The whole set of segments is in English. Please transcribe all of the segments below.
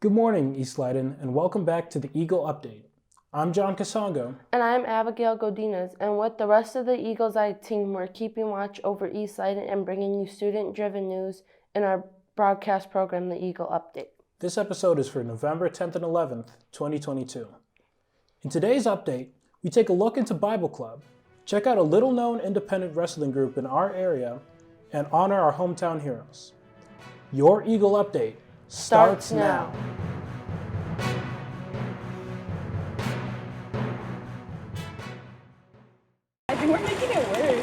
Good morning, East Leyden, and welcome back to the Eagle Update. I'm John Casongo. And I'm Abigail Godinez, and with the rest of the Eagles Eye team, we're keeping watch over East Leyden and bringing you student-driven news in our broadcast program, the Eagle Update. This episode is for November 10th and 11th, 2022. In today's update, we take a look into Bible Club, check out a little-known independent wrestling group in our area, and honor our hometown heroes. Your Eagle Update starts now. I think we're making it work.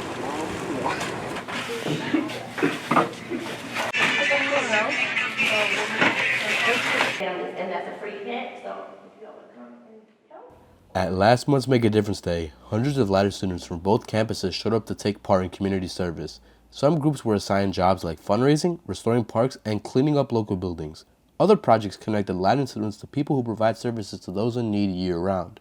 And that's a free hint, so if you want to come and help. At last month's Make a Difference Day, hundreds of Leyden students from both campuses showed up to take part in community service. Some groups were assigned jobs like fundraising, restoring parks, and cleaning up local buildings. Other projects connected Leyden students to people who provide services to those in need year-round.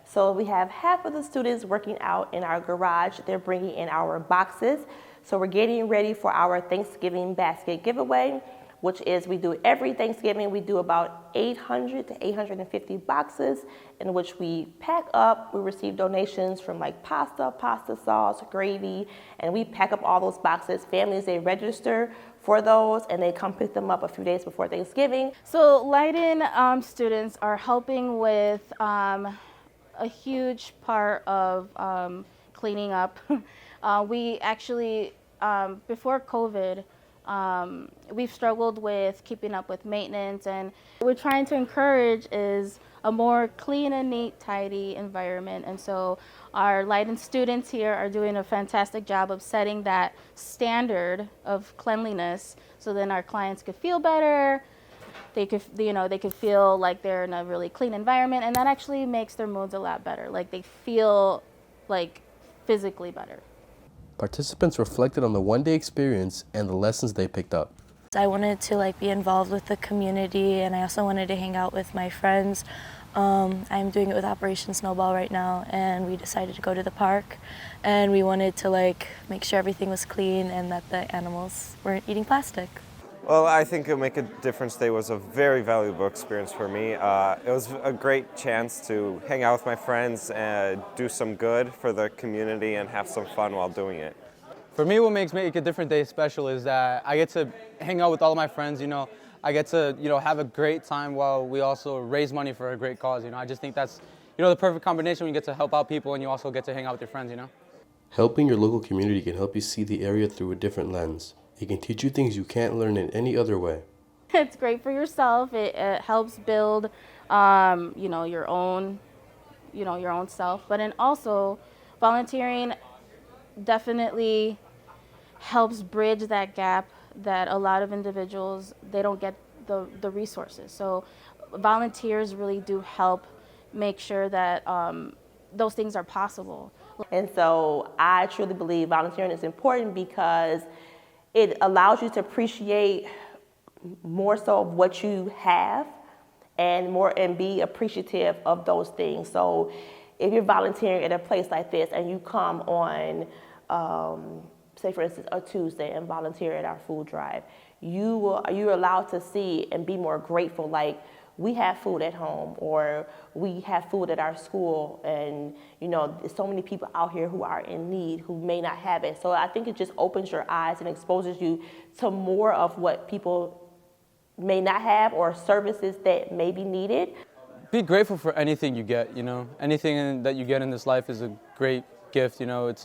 So we have half of the students working out in our garage. They're bringing in our boxes. So we're getting ready for our Thanksgiving basket giveaway, which is we do every Thanksgiving. We do about 800 to 850 boxes in which we pack up. We receive donations from like pasta sauce, gravy, and we pack up all those boxes. Families, they register for those and they come pick them up a few days before Thanksgiving. So Leyden students are helping with a huge part of cleaning up. We actually, before COVID, we've struggled with keeping up with maintenance, and what we're trying to encourage is a more clean and neat, tidy environment. And so our Leyden students here are doing a fantastic job of setting that standard of cleanliness, so then our clients could feel better. They could feel like they're in a really clean environment, and that actually makes their moods a lot better. Like they feel like physically better. Participants reflected on the one-day experience and the lessons they picked up. I wanted to be involved with the community, and I also wanted to hang out with my friends. I'm doing it with Operation Snowball right now, and we decided to go to the park, and we wanted to make sure everything was clean and that the animals weren't eating plastic. Well, I think Make a Difference Day was a very valuable experience for me. It was a great chance to hang out with my friends and do some good for the community and have some fun while doing it. For me, what makes Make a Different Day special is that I get to hang out with all of my friends, I get to, have a great time while we also raise money for a great cause, I just think that's, the perfect combination when you get to help out people and you also get to hang out with your friends, Helping your local community can help you see the area through a different lens. It can teach you things you can't learn in any other way. It's great for yourself. It helps build, your own self. But then also, volunteering definitely helps bridge that gap that a lot of individuals, they don't get the resources. So volunteers really do help make sure that those things are possible. And so I truly believe volunteering is important because it allows you to appreciate more so of what you have and be appreciative of those things. So if you're volunteering at a place like this and you come on, say for instance, a Tuesday and volunteer at our food drive, you're allowed to see and be more grateful. Like, we have food at home, or we have food at our school, and there's so many people out here who are in need who may not have it. So I think it just opens your eyes and exposes you to more of what people may not have or services that may be needed. Be grateful for anything you get, anything that you get in this life is a great gift, it's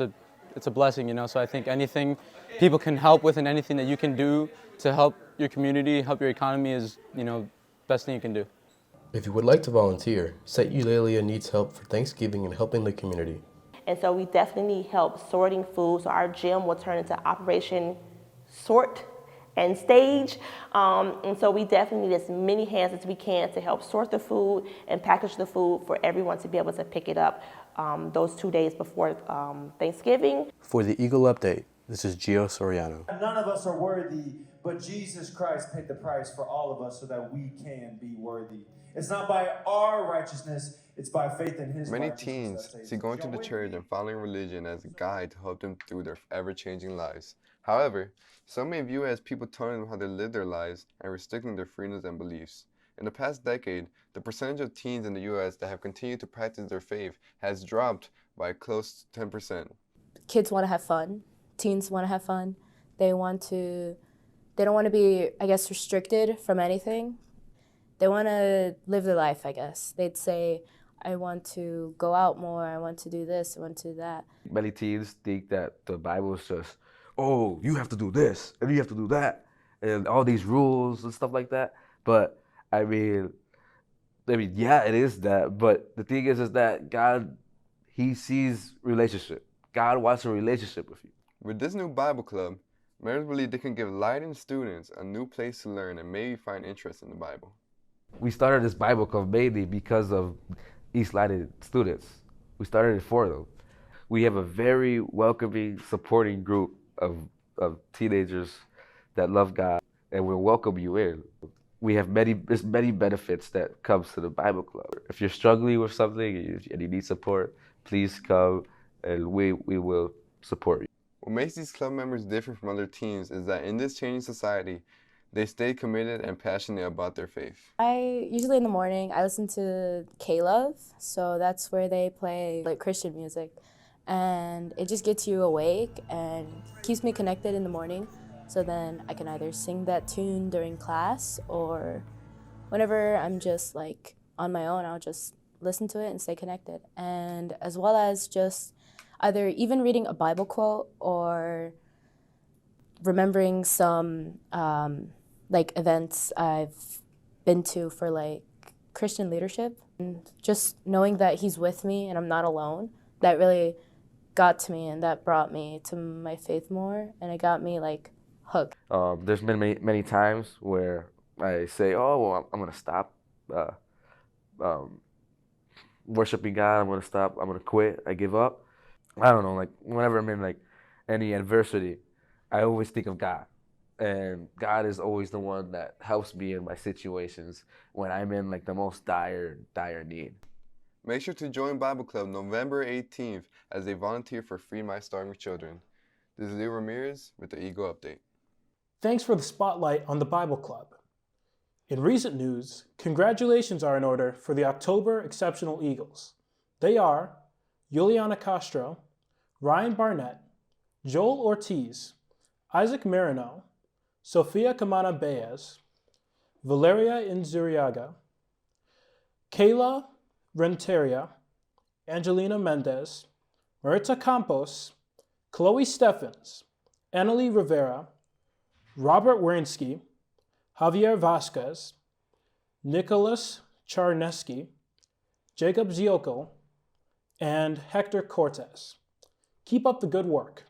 a blessing, so I think anything people can help with and anything that you can do to help your community, help your economy is, best thing you can do. If you would like to volunteer, Set Eulalia needs help for Thanksgiving and helping the community. And so we definitely need help sorting food. So our gym will turn into Operation Sort and Stage. And so we definitely need as many hands as we can to help sort the food and package the food for everyone to be able to pick it up those 2 days before Thanksgiving. For the Eagle Update, this is Gio Soriano. None of us are worthy, but Jesus Christ paid the price for all of us so that we can be worthy. It's not by our righteousness, it's by faith in His Many righteousness. teens see going to the church and following religion as a guide to help them through their ever-changing lives. However, some may view it as people telling them how to live their lives and restricting their freedoms and beliefs. In the past decade, the percentage of teens in the U.S. that have continued to practice their faith has dropped by close to 10%. Kids want to have fun. Teens want to have fun. They don't want to be, I guess, restricted from anything. They want to live their life, I guess. They'd say, I want to go out more, I want to do this, I want to do that. Many teens think that the Bible is just, oh, you have to do this, and you have to do that, and all these rules and stuff like that. But, I mean, yeah, it is that. But the thing is that God, He sees relationship. God wants a relationship with you. With this new Bible club, members believe they can give Leyden students a new place to learn and maybe find interest in the Bible. We started this Bible club mainly because of East Leyden students. We started it for them. We have a very welcoming, supporting group of teenagers that love God, and we'll welcome you in. We have there's many benefits that comes to the Bible club. If you're struggling with something and you need support, please come and we will support you. What makes these club members different from other teams is that in this changing society, they stay committed and passionate about their faith. Usually in the morning, I listen to K-Love, so that's where they play like Christian music. And it just gets you awake and keeps me connected in the morning. So then I can either sing that tune during class, or whenever I'm just like on my own, I'll just listen to it and stay connected. And as well as just either even reading a Bible quote or remembering some like events I've been to for like Christian leadership. And just knowing that He's with me and I'm not alone, that really got to me, and that brought me to my faith more, and it got me like hooked. There's been many times where I say, oh, well, I'm going to stop worshiping God. I'm going to quit. I give up. I don't know, like whenever I'm in like any adversity, I always think of God. And God is always the one that helps me in my situations when I'm in like the most dire need. Make sure to join Bible Club November 18th as they volunteer for Free My Starving Children. This is Leo Ramirez with the Eagle Update. Thanks for the spotlight on the Bible Club. In recent news, congratulations are in order for the October Exceptional Eagles. They are Juliana Castro, Ryan Barnett, Joel Ortiz, Isaac Marino, Sofia Camana Baez, Valeria Inzuriaga, Kayla Renteria, Angelina Mendez, Maritza Campos, Chloe Steffens, Annalie Rivera, Robert Werinsky, Javier Vasquez, Nicholas Charneski, Jacob Zioko, and Hector Cortez. Keep up the good work.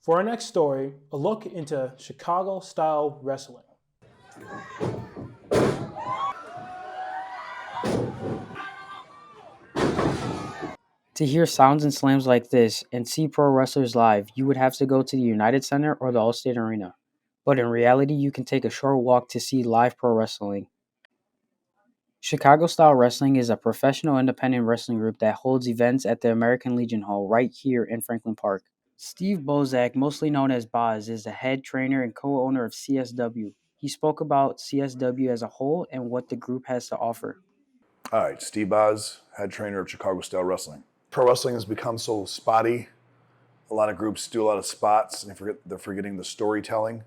For our next story, a look into Chicago-style wrestling. To hear sounds and slams like this and see pro wrestlers live, you would have to go to the United Center or the Allstate Arena. But in reality, you can take a short walk to see live pro wrestling. Chicago Style Wrestling is a professional independent wrestling group that holds events at the American Legion Hall right here in Franklin Park. Steve Bozak, mostly known as Boz, is the head trainer and co-owner of CSW. He spoke about CSW as a whole and what the group has to offer. All right, Steve Boz, head trainer of Chicago Style Wrestling. Pro wrestling has become so spotty. A lot of groups do a lot of spots, and they're forgetting the storytelling,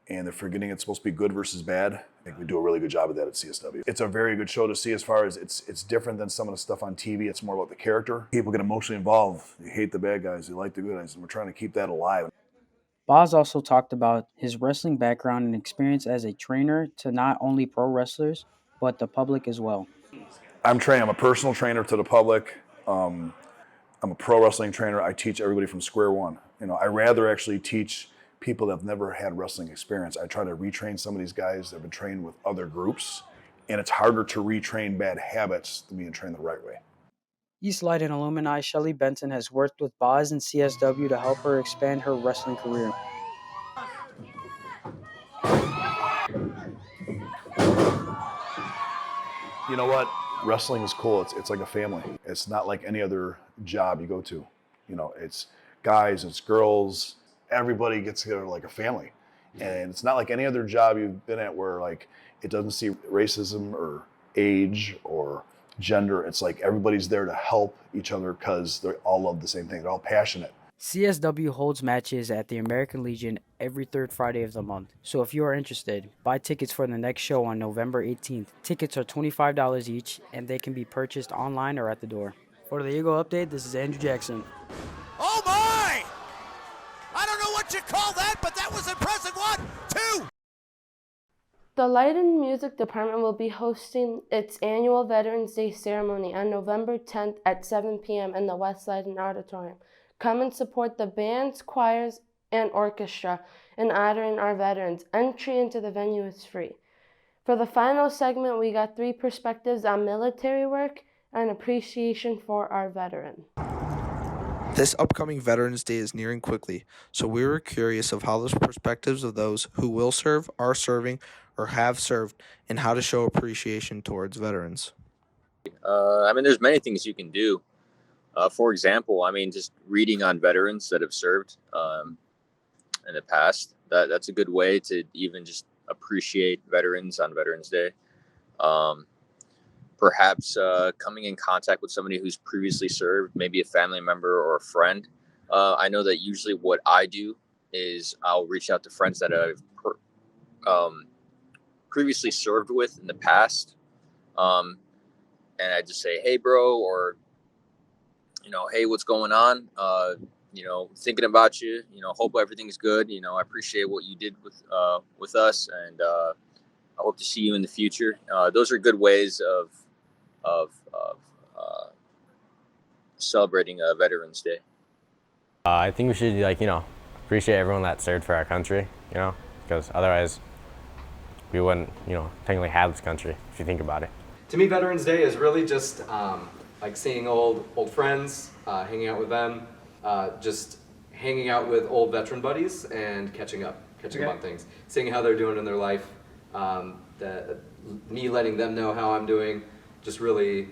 and they're forgetting it's supposed to be good versus bad. I think we do a really good job of that at CSW. It's a very good show to see as far as it's different than some of the stuff on TV. It's more about the character. People get emotionally involved. They hate the bad guys. They like the good guys, and we're trying to keep that alive. Boz also talked about his wrestling background and experience as a trainer to not only pro wrestlers, but the public as well. I'm a personal trainer to the public. I'm a pro wrestling trainer. I teach everybody from square one. I rather actually teach people that have never had wrestling experience. I try to retrain some of these guys that have been trained with other groups, and it's harder to retrain bad habits than being trained the right way. East Leyden alumni Shelly Benton has worked with Boz and CSW to help her expand her wrestling career. You know what? Wrestling is cool. It's like a family. It's not like any other job you go to. It's guys, it's girls. Everybody gets together like a family. And it's not like any other job you've been at where like it doesn't see racism or age or gender. It's like everybody's there to help each other because they all love the same thing. They're all passionate. CSW holds matches at the American Legion every third Friday of the month. So if you are interested, buy tickets for the next show on November 18th. Tickets are $25 each, and they can be purchased online or at the door. For the Eagle Update, this is Andrew Jackson. Oh my! I don't know what you call that, but that was impressive. 1, 2. The Leyden Music Department will be hosting its annual Veterans Day ceremony on November 10th at 7 p.m. in the West Leyden Auditorium. Come and support the bands, choirs, and orchestra in honoring our veterans. Entry into the venue is free. For the final segment, we got 3 perspectives on military work and appreciation for our veteran. This upcoming Veterans Day is nearing quickly, so we were curious of how the perspectives of those who will serve, are serving, or have served, and how to show appreciation towards veterans. There's many things you can do. For example, just reading on veterans that have served in the past. That's a good way to even just appreciate veterans on Veterans Day. Perhaps coming in contact with somebody who's previously served, maybe a family member or a friend. I know that usually what I do is I'll reach out to friends that I've previously served with in the past. And I just say, hey, bro, or hey, what's going on? Thinking about you, hope everything's good. I appreciate what you did with us, and I hope to see you in the future. Those are good ways of celebrating Veterans Day. I think we should, appreciate everyone that served for our country, because otherwise we wouldn't, technically have this country, if you think about it. To me, Veterans Day is really just seeing old friends, hanging out with them, just hanging out with old veteran buddies and catching up on things, seeing how they're doing in their life, me letting them know how I'm doing, just really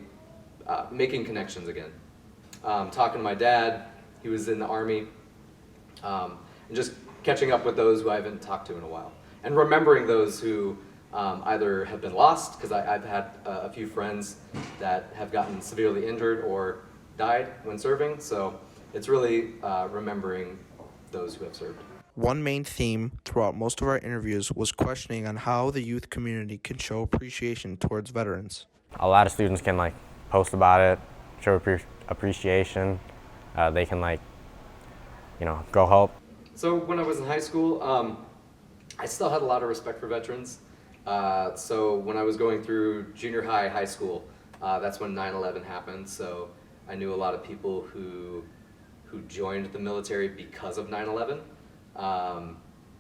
making connections again. Talking to my dad, he was in the Army, and just catching up with those who I haven't talked to in a while. And remembering those who either have been lost, because I've had a few friends that have gotten severely injured or died when serving, so it's really remembering those who have served. One main theme throughout most of our interviews was questioning on how the youth community can show appreciation towards veterans. A lot of students can post about it, show appreciation. They can go help. So when I was in high school, I still had a lot of respect for veterans. So when I was going through junior high, high school, that's when 9/11 happened. So I knew a lot of people who joined the military because of 9/11.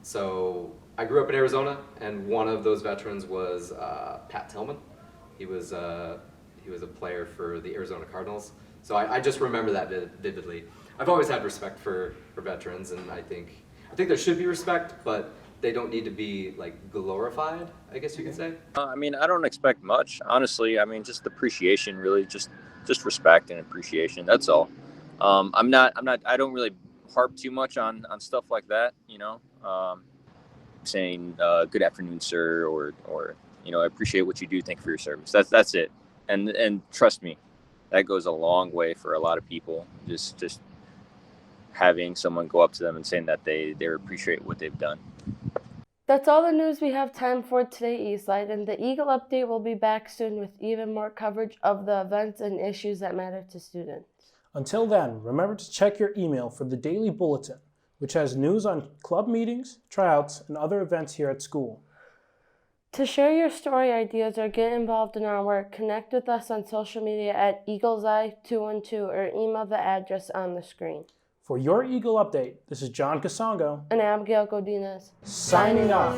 So I grew up in Arizona, and one of those veterans was Pat Tillman. He was a player for the Arizona Cardinals. So I just remember that vividly. I've always had respect for veterans, and I think there should be respect, but they don't need to be glorified, I guess you could say. I don't expect much, honestly. Just appreciation, really, just respect and appreciation. That's all. I don't really harp too much on stuff like that, saying good afternoon, sir, or I appreciate what you do. Thank you for your service. That's it. And trust me, that goes a long way for a lot of people. Just having someone go up to them and saying that they appreciate what they've done. That's all the news we have time for today, East Leyden. The Eagle Update will be back soon with even more coverage of the events and issues that matter to students. Until then, remember to check your email for the daily bulletin, which has news on club meetings, tryouts, and other events here at school. To share your story ideas or get involved in our work, connect with us on social media at EaglesEye212 or email the address on the screen. For your Eagle Update, this is John Casongo and Abigail Godinez signing off.